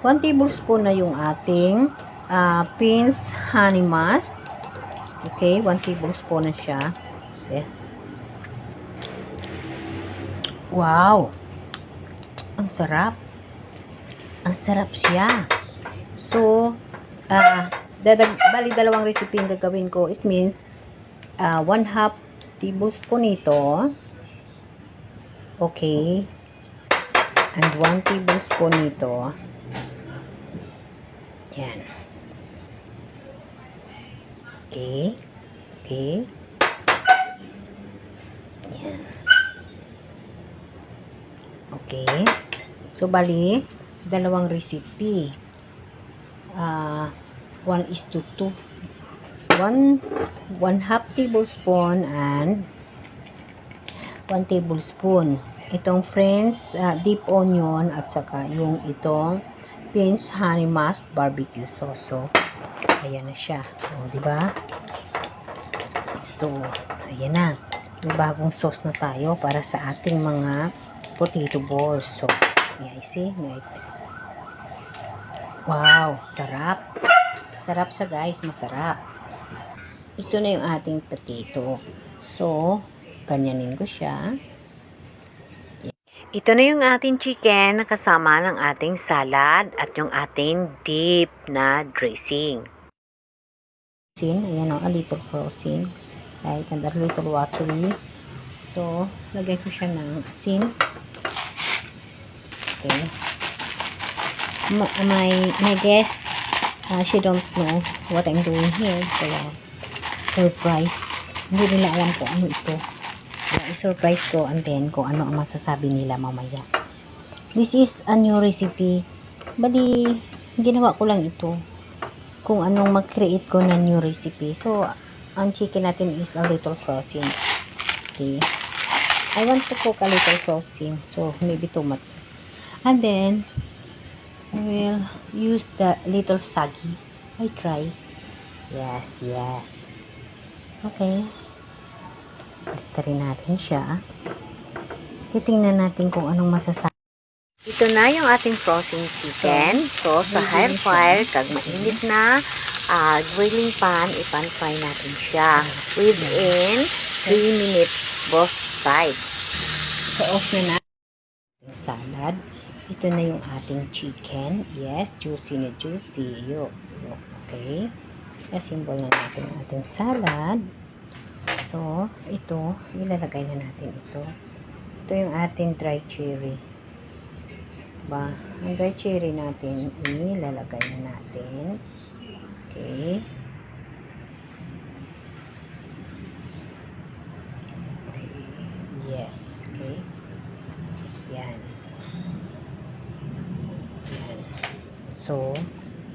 1 tablespoon na yung ating Prince honey must. Okay, 1 tablespoon na siya. Okay. Wow! Ang sarap. Ang sarap siya. So, bali dalawang recipe yung gagawin ko. It means, 1/2 tablespoon ito. Okay. And 1 tablespoon ito. Yan. Okay. Okay. Yan. Okay. So, bali, dalawang recipe. 1:2. 1/2 tablespoon and 1 tablespoon. Itong French deep onion at saka yung itong Prince honey must barbecue sauce. So, ayan na siya. O, diba? So, ayan na. May bagong sauce na tayo para sa ating mga potato balls. So, yeah, see? Right. Wow, sarap. Sarap siya guys, masarap. Ito na yung ating potato. So, ganyanin ko siya. Ito na yung ating chicken na kasama ng ating salad at yung ating deep na dressing. Ayan o, a little frozen. Right, and a little watery. So, lagay ko siya ng asin. Okay. My guest, she don't know what I'm doing here. Kaya, surprise. Hindi nila alam kung ano ito. Kaya, i-surprise ko and then kung ano ang masasabi nila mamaya. This is a new recipe. Bali, ginawa ko lang ito. Kung anong mag-create ko na new recipe. So, ang chicken natin is a little frozen. Okay. I want to cook a little frozen. So, maybe too much. And then, I will use the little saggy. I try. Yes, yes. Okay. Balik natin siya. Titingnan natin kung anong masasabi. Ito na yung ating frozen chicken. So, sa high fire, kag mainit na grilling pan, i-pan-fry natin siya. Within 3 minutes, both sides. So, off na natin yung salad. Ito na yung ating chicken. Yes, juicy na juicy. Okay. Asimbol na natin ang ating salad. So, ito, ilalagay na natin ito. Ito yung ating dry cherry. Diba? Ang dry cherry natin, ilalagay na natin. Okay. Okay. Yes. Okay. Yan. Yan. So,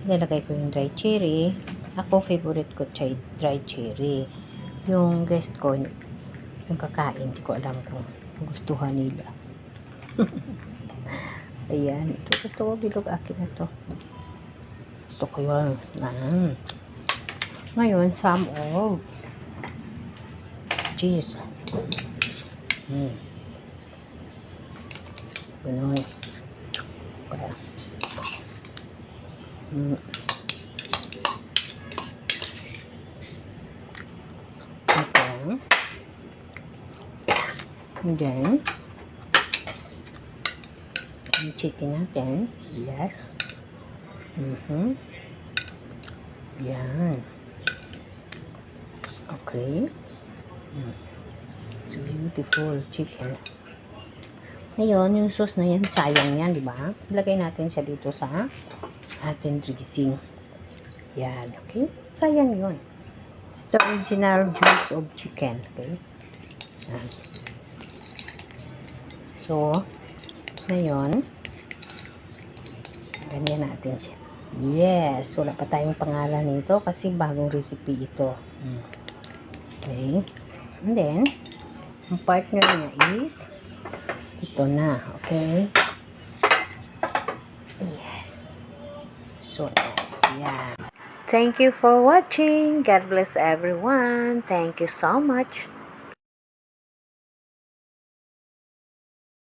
ilalagay ko yung dry cherry. Ako, favorite ko dry cherry. Yung guest ko, yung kakain, hindi ko alam kung gustuhan nila. Ayan. Ito, gusto ko bilog akin na to. Gusto ko yun. Ngayon, some of cheese. Ganun. Kaya. Okay. And then, yung chicken natin. Yes. Yan. Okay. It's a beautiful chicken. Ngayon, yung sauce na yan, sayang yan, di ba? Ilagay natin siya dito sa ating dressing. Yan, okay? Sayang yun. It's the original juice of chicken, okay? Yan. So, ngayon, ganyan natin siya. Yes, wala pa tayong pangalan nito kasi bagong recipe ito. Okay. And then, ang partner niya is ito na. Okay. Yes. So nice. Yeah. Thank you for watching. God bless everyone. Thank you so much.